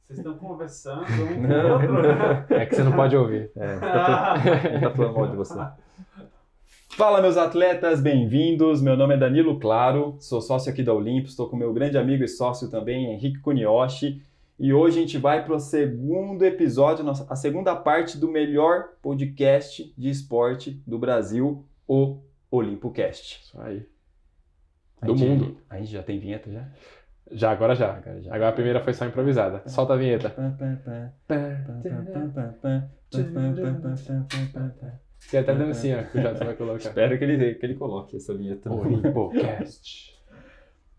Vocês estão conversando um com o outro. É que você não pode ouvir. Ele tá falando mal de você. Fala, meus atletas, bem-vindos. Meu nome é Danilo Claro, sou sócio aqui da Olympus, estou com meu grande amigo e sócio também, Henrique Kuniyoshi. E hoje a gente vai para o segundo episódio, a segunda parte do melhor podcast de esporte do Brasil, o OlimpoCast. Isso aí. Do mundo. A gente já tem vinheta já? Agora já. Agora a primeira foi só improvisada. Solta a vinheta. Tem até dancinha que o Jadson vai colocar. Espero que ele coloque essa vinheta. OlimpoCast.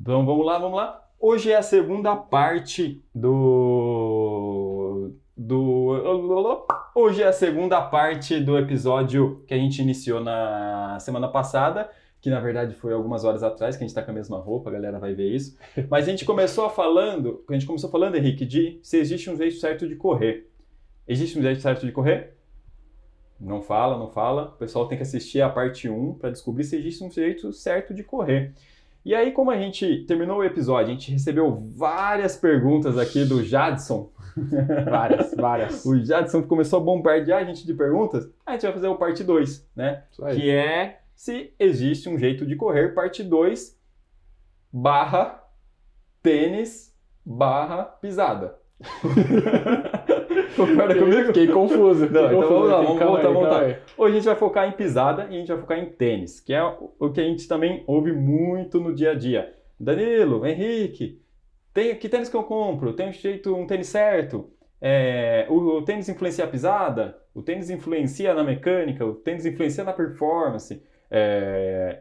Então vamos lá. Hoje é a segunda parte Hoje é a segunda parte do episódio que a gente iniciou na semana passada, que na verdade foi algumas horas atrás, que a gente tá com a mesma roupa, a galera vai ver isso. Mas a gente começou falando, Henrique, de se existe um jeito certo de correr. Existe um jeito certo de correr? Não fala. O pessoal tem que assistir a parte 1 para descobrir se existe um jeito certo de correr. E aí, como a gente terminou o episódio, a gente recebeu várias perguntas aqui do Jadson. Várias. O Jadson começou a bombardear a gente de perguntas. A gente vai fazer o parte 2, né? Isso aí. Que é se existe um jeito de correr, parte 2, tênis, pisada. Concorda comigo? Fiquei confuso. Não, então vamos lá, vamos voltar. Aí. Hoje a gente vai focar em pisada e a gente vai focar em tênis, que é o que a gente também ouve muito no dia a dia. Danilo, Henrique, que tênis que eu compro? Tem um tênis certo? O tênis influencia a pisada? O tênis influencia na mecânica? O tênis influencia na performance?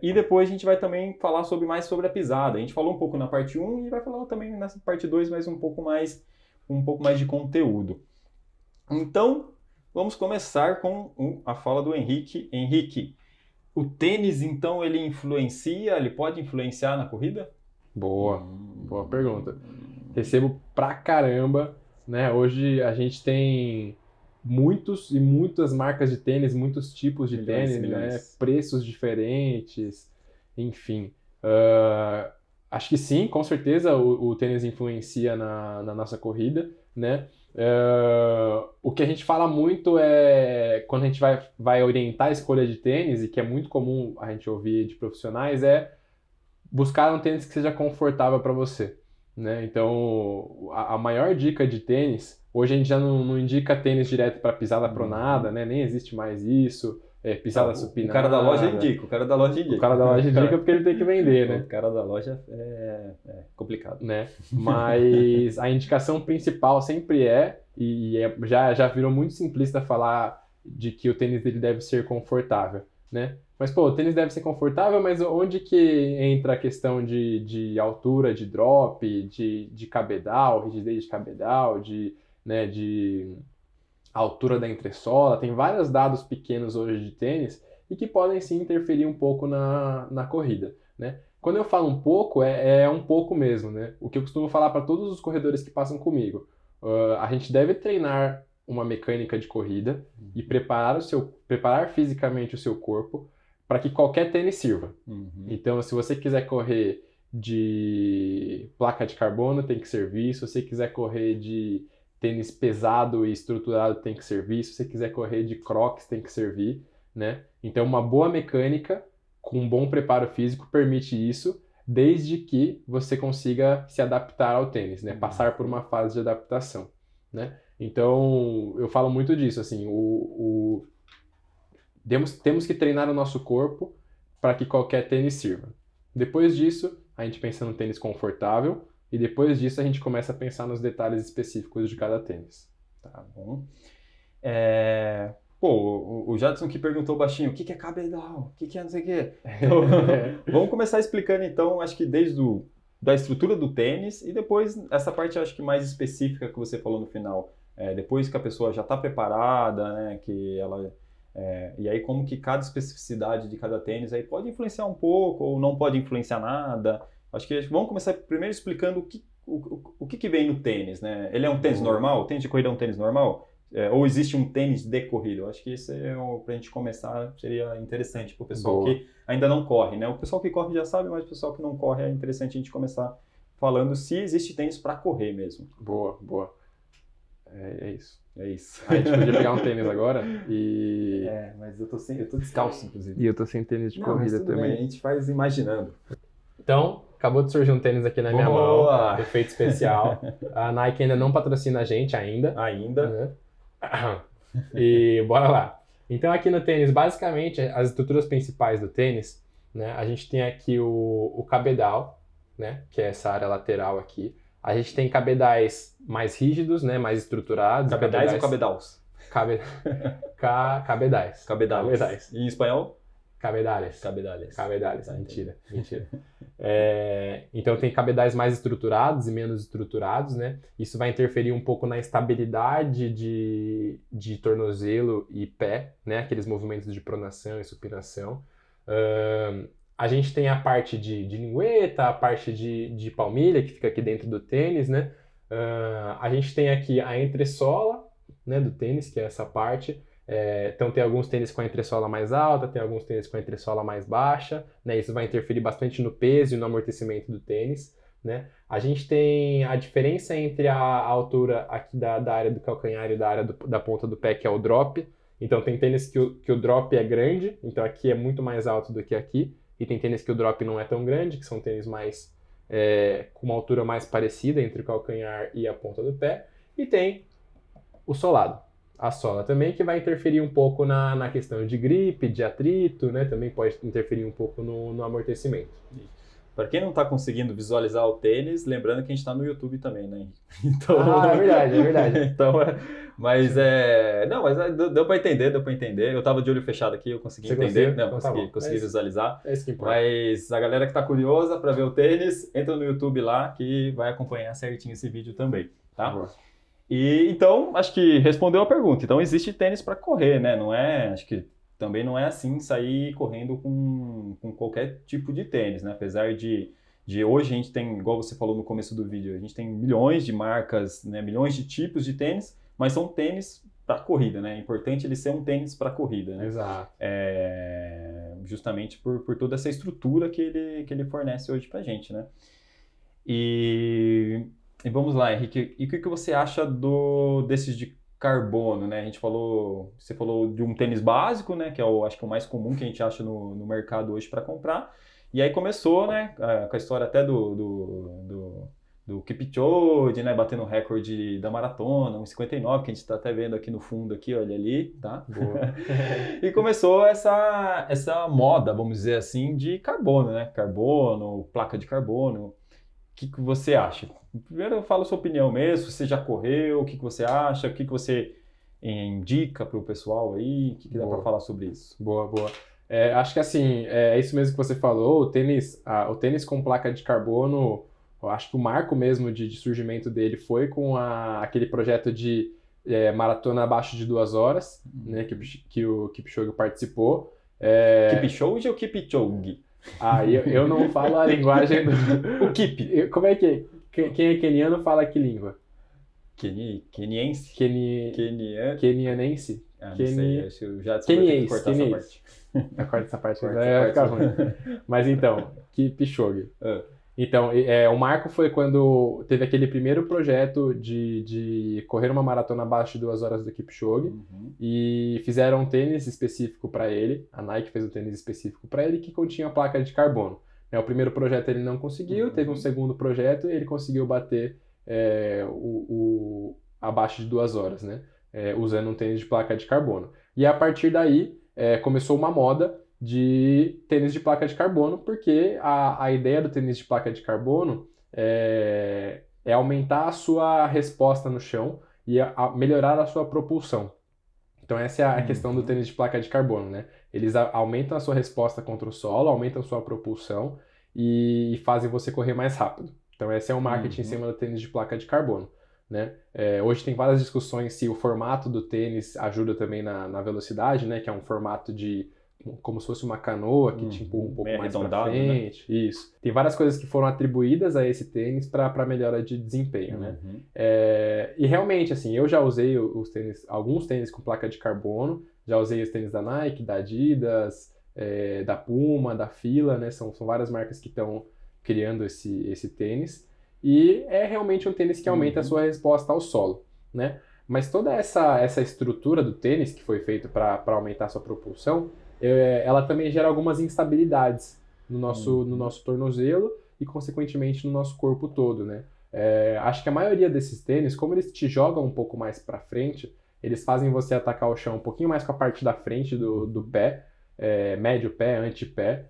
E depois a gente vai também falar mais sobre a pisada. A gente falou um pouco na parte 1 e vai falar também nessa parte 2, mas um pouco mais de conteúdo. Então, vamos começar com a fala do Henrique. Henrique, o tênis, então, ele pode influenciar na corrida? Boa pergunta. Recebo pra caramba, né? Hoje a gente tem muitas marcas de tênis, muitos tipos de tênis, né? Preços diferentes, enfim. Acho que sim, com certeza o tênis influencia na nossa corrida, né? O que a gente fala muito é quando a gente vai orientar a escolha de tênis, e que é muito comum a gente ouvir de profissionais, é buscar um tênis que seja confortável para você, né? Então, a maior dica de tênis, hoje a gente já não indica tênis direto para pisada pronada, né? Nem existe mais isso. Pisada supinada. O cara da loja indica. O cara da loja indica porque ele tem que vender, né? O cara da loja é complicado. Né? Mas a indicação principal sempre já virou muito simplista falar de que o tênis dele deve ser confortável, né? Mas, o tênis deve ser confortável, mas onde que entra a questão de altura, de drop, de cabedal, rigidez de cabedal, de altura da entressola? Tem vários dados pequenos hoje de tênis e que podem sim interferir um pouco na corrida, né? Quando eu falo um pouco, é um pouco mesmo, né? O que eu costumo falar para todos os corredores que passam comigo, a gente deve treinar uma mecânica de corrida e preparar fisicamente o seu corpo para que qualquer tênis sirva. Então, se você quiser correr de placa de carbono, tem que servir. Se você quiser correr de tênis pesado e estruturado, tem que servir. Se você quiser correr de crocs, tem que servir, né? Então, uma boa mecânica com um bom preparo físico permite isso, desde que você consiga se adaptar ao tênis, né? Passar por uma fase de adaptação, né? Então, eu falo muito disso, assim, temos que treinar o nosso corpo para que qualquer tênis sirva. Depois disso, a gente pensa no tênis confortável e depois disso a gente começa a pensar nos detalhes específicos de cada tênis. Tá bom. O Jadson que perguntou baixinho, o que é cabedal? O que é não sei o quê? Então, vamos começar explicando então, acho que desde da estrutura do tênis e depois essa parte acho que mais específica que você falou no final. Depois que a pessoa já está preparada, né, que ela... e aí como que cada especificidade de cada tênis aí pode influenciar um pouco ou não pode influenciar nada. Acho que vamos começar primeiro explicando o que vem no tênis, né? Ele é um tênis normal? O tênis de corrida é um tênis normal? Ou existe um tênis de corrida? Eu acho que isso pra gente começar seria interessante para o pessoal que ainda não corre, né? O pessoal que corre já sabe, mas o pessoal que não corre é interessante a gente começar falando se existe tênis para correr mesmo. Boa. É isso. É isso. A gente podia pegar um tênis agora e... Mas eu tô descalço, inclusive. E eu tô sem tênis de corrida tudo também. bem, a gente faz imaginando. Então, acabou de surgir um tênis aqui na minha Boa! mão, efeito especial. A Nike ainda não patrocina a gente ainda. Ainda. Né? E bora lá. Então aqui no tênis, basicamente, as estruturas principais do tênis, né? A gente tem aqui o cabedal, né? Que é essa área lateral aqui. A gente tem cabedais mais rígidos, né? Mais estruturados. Cabedais ou cabedaus? Cabedais. Cabedais. E em espanhol? Cabedales. Cabedales. Cabedales, Tá, mentira. Então tem cabedais mais estruturados e menos estruturados, né? Isso vai interferir um pouco na estabilidade de tornozelo e pé, né? Aqueles movimentos de pronação e supinação. A gente tem a parte de lingueta, a parte de palmilha, que fica aqui dentro do tênis, né? A gente tem aqui a entressola, né, do tênis, que é essa parte. Então tem alguns tênis com a entressola mais alta, tem alguns tênis com a entressola mais baixa, né? Isso vai interferir bastante no peso e no amortecimento do tênis, né? A gente tem a diferença entre a altura aqui da área do calcanhar e da área da ponta do pé, que é o drop. Então tem tênis que o drop é grande, então aqui é muito mais alto do que aqui, e tem tênis que o drop não é tão grande, que são tênis mais com uma altura mais parecida entre o calcanhar e a ponta do pé, e tem o solado. A sola também, que vai interferir um pouco na questão de gripe, de atrito, né? Também pode interferir um pouco no amortecimento. Para quem não está conseguindo visualizar o tênis, lembrando que a gente está no YouTube também, né? Então... é verdade. Então, mas deu para entender. Eu estava de olho fechado aqui, eu consegui entender. Conseguiu? Então, consegui visualizar. É isso que importa. Mas a galera que está curiosa para ver o tênis, entra no YouTube lá que vai acompanhar certinho esse vídeo também, tá? Boa. E então, acho que respondeu a pergunta. Então, existe tênis para correr, né? Acho que também não é assim sair correndo com qualquer tipo de tênis, né? Apesar de hoje a gente tem, igual você falou no começo do vídeo, a gente tem milhões de marcas, né? Milhões de tipos de tênis, mas são tênis para corrida, né? É importante ele ser um tênis para corrida, né? Exato. Justamente por toda essa estrutura que ele fornece hoje para a gente, né? E vamos lá, Henrique, e o que você acha desses de carbono, né? Você falou de um tênis básico, né? Que acho que é o mais comum que a gente acha no mercado hoje para comprar. E aí começou, né? Com a história até do Kipchoge, né? Batendo o recorde da maratona, 1,59, que a gente está até vendo aqui no fundo, aqui, olha ali, tá? Boa. E começou essa moda, vamos dizer assim, de carbono, né? Carbono, placa de carbono. O que você acha? Primeiro fala a sua opinião mesmo, você já correu, o que você acha, o que você indica para o pessoal aí, o que dá para falar sobre isso? Boa. Acho que assim, é isso mesmo que você falou, o tênis com placa de carbono, eu acho que o marco mesmo de surgimento dele foi com aquele projeto de maratona abaixo de 2 horas, né, que o Kipchoge participou. Kipchoge ou Kipchoge? Eu não falo a linguagem do... O Kip. Como é que é? Quem é queniano fala que língua? Queniense? Quenianense? Não sei, acho que eu já Keniense, cortar essa parte. Corta essa parte, vai ficar ruim. Mas então, Kipchoge. Então, o marco foi quando teve aquele primeiro projeto de correr uma maratona abaixo de 2 horas do Kipchoge, e fizeram um tênis específico para ele, a Nike fez um tênis específico para ele que continha placa de carbono. O primeiro projeto ele não conseguiu, teve um segundo projeto e ele conseguiu bater abaixo de 2 horas, né? Usando um tênis de placa de carbono. E a partir daí começou uma moda de tênis de placa de carbono, porque a ideia do tênis de placa de carbono é aumentar a sua resposta no chão e melhorar a sua propulsão. Então essa é a questão do tênis de placa de carbono, né? Eles aumentam a sua resposta contra o solo, aumentam a sua propulsão e fazem você correr mais rápido. Então esse é o marketing em cima do tênis de placa de carbono, né? Hoje tem várias discussões se o formato do tênis ajuda também na velocidade, né? Que é um formato como se fosse uma canoa que te empurra um pouco mais para frente. Né? Isso. Tem várias coisas que foram atribuídas a esse tênis para melhora de desempenho, né? E realmente, assim, eu já usei alguns tênis com placa de carbono, já usei os tênis da Nike, da Adidas, da Puma, da Fila, né? São várias marcas que estão criando esse tênis. E é realmente um tênis que aumenta a sua resposta ao solo, né? Mas toda essa estrutura do tênis que foi feito para aumentar a sua propulsão, ela também gera algumas instabilidades no nosso tornozelo e, consequentemente, no nosso corpo todo, né? Acho que a maioria desses tênis, como eles te jogam um pouco mais para frente, eles fazem você atacar o chão um pouquinho mais com a parte da frente do pé, médio pé, antepé,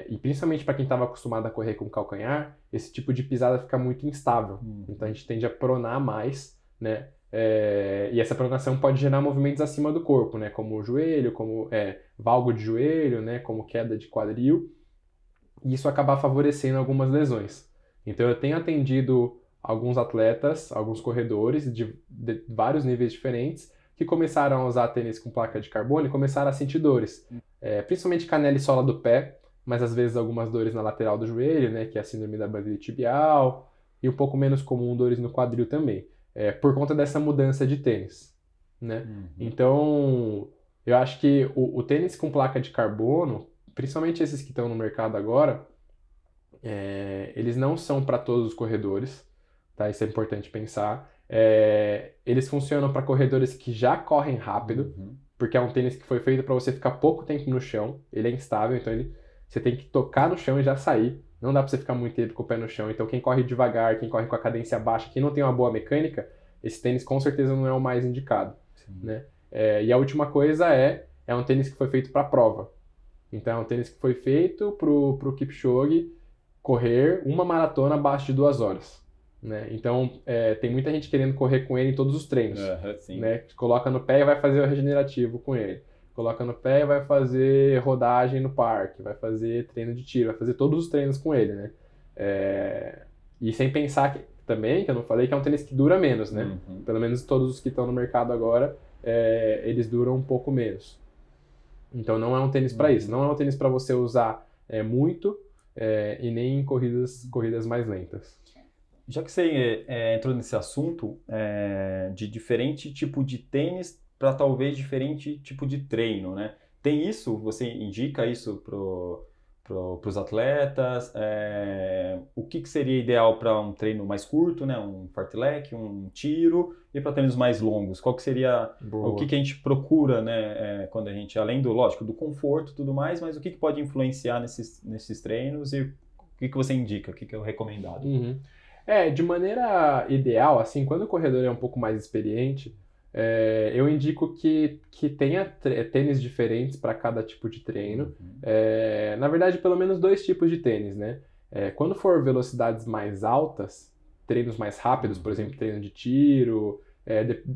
e principalmente para quem estava acostumado a correr com calcanhar, esse tipo de pisada fica muito instável. Então a gente tende a pronar mais, né? E essa pronação pode gerar movimentos acima do corpo, né? Como o joelho, como valgo de joelho, né? Como queda de quadril. E isso acaba favorecendo algumas lesões. Então eu tenho atendido alguns atletas, alguns corredores de vários níveis diferentes que começaram a usar tênis com placa de carbono e começaram a sentir dores. Principalmente canela e sola do pé, mas às vezes algumas dores na lateral do joelho, né? Que é a síndrome da banda tibial, e um pouco menos comum dores no quadril também. Por conta dessa mudança de tênis, né? Então, eu acho que o tênis com placa de carbono, principalmente esses que estão no mercado agora, eles não são para todos os corredores, tá? Isso é importante pensar. Eles funcionam para corredores que já correm rápido, porque é um tênis que foi feito para você ficar pouco tempo no chão, ele é instável, então você tem que tocar no chão e já sair. Não dá para você ficar muito tempo com o pé no chão. Então, quem corre devagar, quem corre com a cadência baixa, quem não tem uma boa mecânica, esse tênis com certeza não é o mais indicado, né? E a última coisa é um tênis que foi feito para prova. Então, é um tênis que foi feito pro Kipchoge correr uma maratona abaixo de 2 horas, né? Então, tem muita gente querendo correr com ele em todos os treinos, né? Coloca no pé e vai fazer o regenerativo com ele. Coloca no pé e vai fazer rodagem no parque, vai fazer treino de tiro, vai fazer todos os treinos com ele, né? E sem pensar que eu não falei, que é um tênis que dura menos, né? Pelo menos todos os que estão no mercado agora, eles duram um pouco menos. Então não é um tênis para isso, não é um tênis para você usar muito e nem em corridas mais lentas. Já que você entrou nesse assunto de diferente tipo de tênis para talvez diferente tipo de treino, né? Tem isso? Você indica isso pros atletas? O que seria ideal para um treino mais curto, né? Um fartlek, um tiro, e para treinos mais longos? Qual que seria o que a gente procura, né? Quando a gente, além lógico, do conforto e tudo mais, mas o que pode influenciar nesses treinos e o que você indica? O que é o recomendado? De maneira ideal, assim, quando o corredor é um pouco mais experiente, eu indico que tenha tênis diferentes para cada tipo de treino. Na verdade, pelo menos 2 tipos de tênis, né? Quando for velocidades mais altas, treinos mais rápidos, por exemplo, treino de tiro,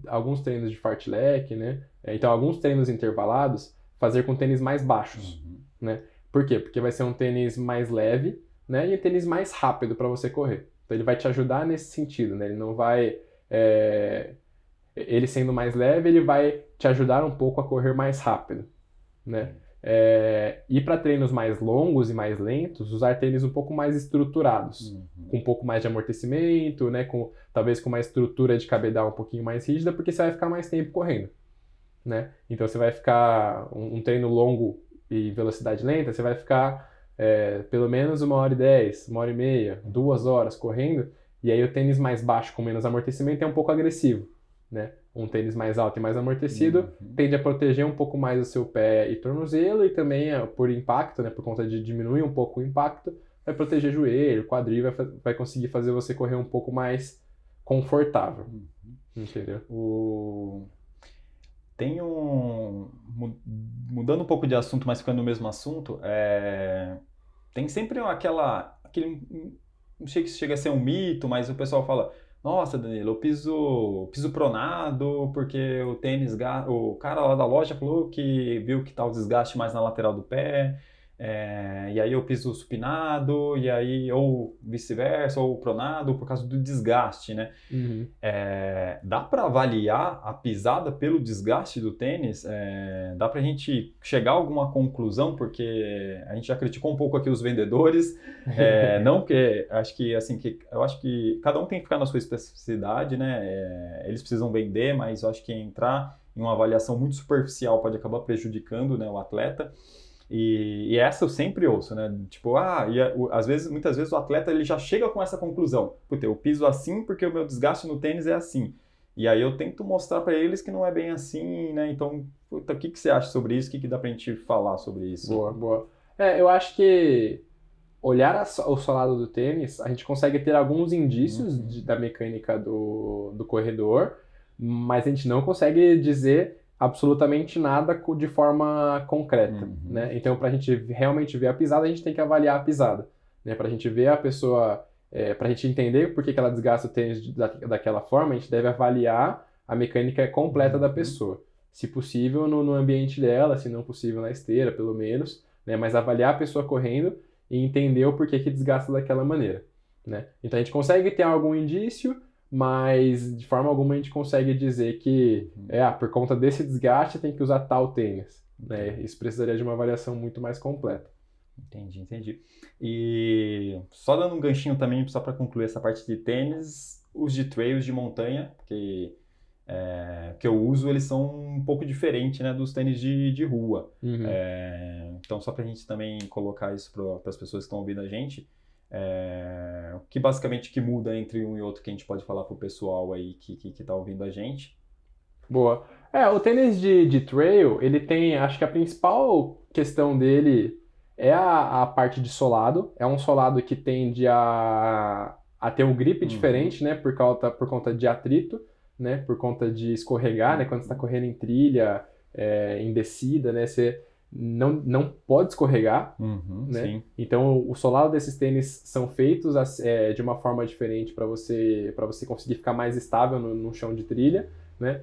alguns treinos de fartlek, né? Então, alguns treinos intervalados, fazer com tênis mais baixos, né? Por quê? Porque vai ser um tênis mais leve, né? E um tênis mais rápido para você correr. Então, ele vai te ajudar nesse sentido, né? Ele não vai... Ele sendo mais leve, ele vai te ajudar um pouco a correr mais rápido, né? E para treinos mais longos e mais lentos, usar tênis um pouco mais estruturados, com um pouco mais de amortecimento, né? Talvez com uma estrutura de cabedal um pouquinho mais rígida, porque você vai ficar mais tempo correndo, né? Então você vai ficar um treino longo e velocidade lenta, você vai ficar pelo menos 1h10, 1h30, 2 horas correndo, e aí o tênis mais baixo com menos amortecimento é um pouco agressivo, né? Um tênis mais alto e mais amortecido tende a proteger um pouco mais o seu pé e tornozelo, e também por impacto, né? Por conta de diminuir um pouco o impacto, vai proteger joelho, quadril, vai conseguir fazer você correr um pouco mais confortável. Entendeu? Tem mudando um pouco de assunto, mas ficando no mesmo assunto, tem sempre aquele, não sei se chega a ser um mito, mas o pessoal fala: nossa, Danilo, eu piso pronado porque o cara lá da loja falou que viu que tá o desgaste mais na lateral do pé, e aí eu piso supinado, e aí, ou vice-versa, ou pronado por causa do desgaste, né? Dá para avaliar a pisada pelo desgaste do tênis? Dá para a gente chegar a alguma conclusão? Porque a gente já criticou um pouco aqui os vendedores, não que eu acho que cada um tem que ficar na sua especificidade, né? Eles precisam vender, mas eu acho que entrar em uma avaliação muito superficial pode acabar prejudicando, né, o atleta. E essa eu sempre ouço, né? Tipo, muitas vezes o atleta ele já chega com essa conclusão: puta, eu piso assim porque o meu desgaste no tênis é assim. E aí eu tento mostrar para eles que não é bem assim, né? Então, puta, o que você acha sobre isso? O que dá pra gente falar sobre isso? Boa, boa. Eu acho que olhar o solado do tênis, a gente consegue ter alguns indícios da mecânica do corredor, mas a gente não consegue dizer absolutamente nada de forma concreta, né? Então, para a gente realmente ver a pisada, a gente tem que avaliar a pisada, né? Para a gente ver a pessoa, para a gente entender por que ela desgasta o tênis daquela forma, a gente deve avaliar a mecânica completa da pessoa. Se possível, no ambiente dela, se não possível, na esteira, pelo menos, né? Mas avaliar a pessoa correndo e entender o porquê que desgasta daquela maneira, né? Então a gente consegue ter algum indício, mas de forma alguma a gente consegue dizer que por conta desse desgaste tem que usar tal tênis, né? Isso precisaria de uma avaliação muito mais completa. Entendi. E só dando um ganchinho também, só para concluir essa parte de tênis, os de trails de montanha, que eu uso, eles são um pouco diferentes, né, dos tênis de rua. Então, só para a gente também colocar isso para as pessoas que estão ouvindo a gente, o que basicamente que muda entre um e outro que a gente pode falar para o pessoal aí que está ouvindo a gente. Boa. O tênis de trail, ele tem, acho que a principal questão dele é a parte de solado. É um solado que tende a ter um grip diferente, né, por conta de atrito, né, por conta de escorregar, né, quando você está correndo em trilha, em descida, né, você não pode escorregar, né? Sim. Então o solado desses tênis são feitos de uma forma diferente para você conseguir ficar mais estável no chão de trilha, né?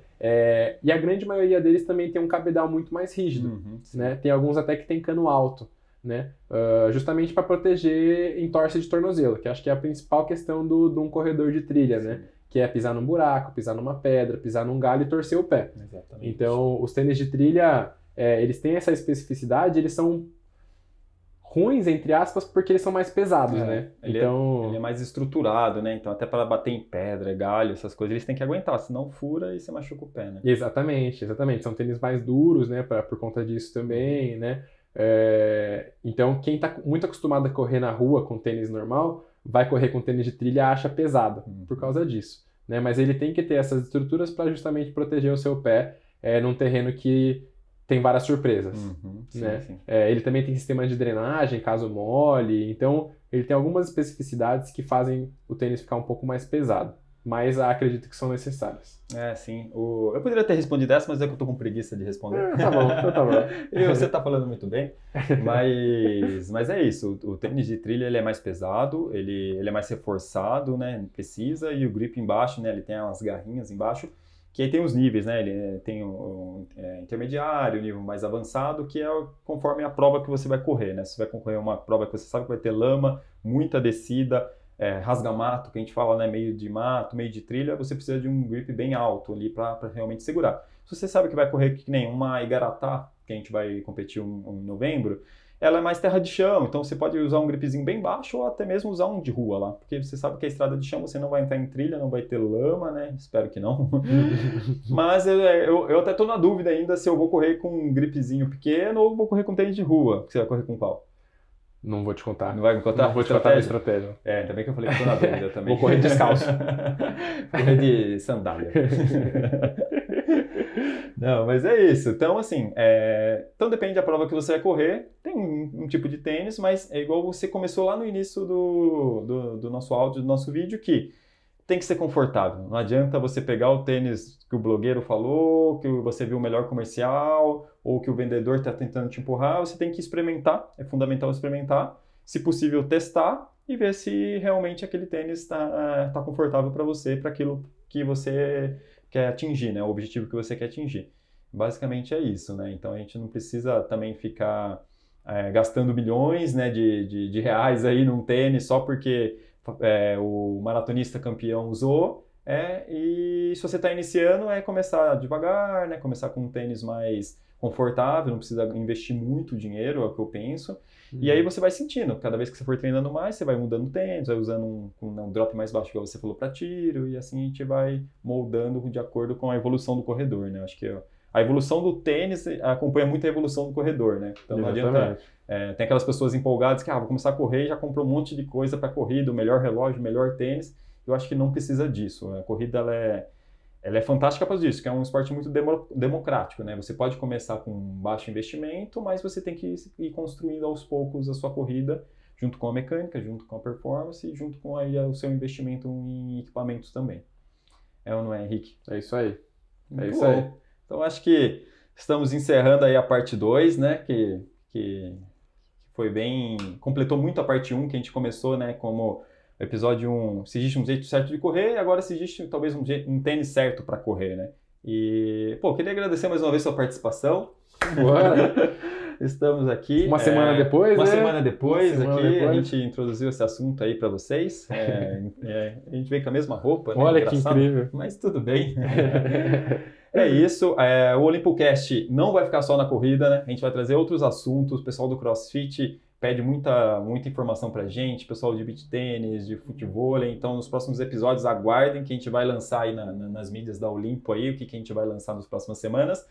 E a grande maioria deles também tem um cabedal muito mais rígido, né? Tem alguns até que tem cano alto, né? Justamente para proteger entorse de tornozelo, que acho que é a principal questão de um corredor de trilha, né? Que é pisar num buraco, pisar numa pedra, pisar num galho e torcer o pé. Exatamente. Então, os tênis de trilha, eles têm essa especificidade, eles são ruins, entre aspas, porque eles são mais pesados, né? Ele é mais estruturado, né? Então, até para bater em pedra, galho, essas coisas, eles têm que aguentar, senão fura e você machuca o pé, né? Exatamente. São tênis mais duros, né? Por conta disso também, né? Então, quem está muito acostumado a correr na rua com tênis normal, vai correr com tênis de trilha e acha pesado por causa disso, né? Mas ele tem que ter essas estruturas para justamente proteger o seu pé num terreno que tem várias surpresas, né? Sim. Ele também tem sistema de drenagem, caso mole, então ele tem algumas especificidades que fazem o tênis ficar um pouco mais pesado, mas acredito que são necessárias. Sim. Eu poderia ter respondido essa, mas é que eu tô com preguiça de responder. Tá bom. E você tá falando muito bem, mas é isso. O tênis de trilha ele é mais pesado, ele é mais reforçado, né? Precisa, e o grip embaixo, né? Ele tem umas garrinhas embaixo, que aí tem os níveis, né? Ele tem o intermediário, o nível mais avançado, que é conforme a prova que você vai correr, né? Se você vai concorrer a uma prova que você sabe que vai ter lama, muita descida, rasga-mato, que a gente fala, né? Meio de mato, meio de trilha, você precisa de um grip bem alto ali para realmente segurar. Se você sabe que vai correr que nem uma Igaratá, que a gente vai competir em novembro, ela é mais terra de chão, então você pode usar um gripzinho bem baixo ou até mesmo usar um de rua lá, porque você sabe que a estrada de chão você não vai entrar em trilha, não vai ter lama, né? Espero que não. Mas eu até tô na dúvida ainda se eu vou correr com um gripzinho pequeno ou vou correr com tênis de rua. Você vai correr com qual? Não vou te contar. Não vai me contar? Não vou te contar a estratégia. Também que eu falei que tô na dúvida também. Vou correr descalço. Correr de sandália. Não, mas é isso. Então, assim, então depende da prova que você vai correr. Tem um tipo de tênis, mas é igual você começou lá no início do nosso áudio, do nosso vídeo, que tem que ser confortável. Não adianta você pegar o tênis que o blogueiro falou, que você viu o melhor comercial, ou que o vendedor está tentando te empurrar. Você tem que experimentar, é fundamental experimentar. Se possível, testar e ver se realmente aquele tênis está confortável para você, para aquilo que você quer atingir, né? O objetivo que você quer atingir. Basicamente é isso, né? Então a gente não precisa também ficar gastando milhões, né, de reais aí num tênis só porque o maratonista campeão usou. E se você está iniciando, começar devagar, né? Começar com um tênis mais confortável, não precisa investir muito dinheiro, é o que eu penso. E aí você vai sentindo, cada vez que você for treinando mais, você vai mudando o tênis, vai usando um drop mais baixo, igual você falou, para tiro, e assim a gente vai moldando de acordo com a evolução do corredor, né? Acho que a evolução do tênis acompanha muito a evolução do corredor, né? Então não adianta... tem aquelas pessoas empolgadas que vou começar a correr e já comprou um monte de coisa para corrida, o melhor relógio, o melhor tênis. Eu acho que não precisa disso. A corrida ela ela é fantástica por causa disso, que é um esporte muito democrático, né? Você pode começar com baixo investimento, mas você tem que ir construindo aos poucos a sua corrida, junto com a mecânica, junto com a performance, junto com aí o seu investimento em equipamentos também. É ou não é, Henrique? É isso aí. Muito isso bom. Aí. Então, acho que estamos encerrando aí a parte 2, né? Que foi bem... Completou muito a parte 1, que a gente começou, né? Como episódio 1, se existe um jeito certo de correr, e agora se existe talvez um tênis certo para correr, né? E, pô, queria agradecer mais uma vez a sua participação. Estamos aqui. Uma semana depois, Uma né? semana depois, semana aqui, depois. a gente introduziu esse assunto aí para vocês. A gente veio com a mesma roupa, né? Olha Engraçado, que incrível. mas tudo bem. É isso. O OlimpoCast não vai ficar só na corrida, né? A gente vai trazer outros assuntos. O pessoal do CrossFit pede muita informação pra gente, pessoal de beach tênis, de futevôlei. Então, nos próximos episódios, aguardem que a gente vai lançar aí nas mídias da Olimpo aí, o que a gente vai lançar nas próximas semanas.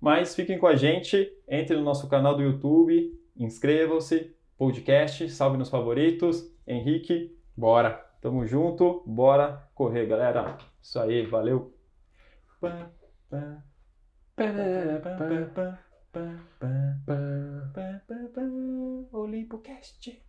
Mas fiquem com a gente, entre no nosso canal do YouTube, inscrevam-se, podcast, salve nos favoritos. Henrique, bora. Tamo junto, bora correr, galera. Isso aí, valeu. OlimpoCast.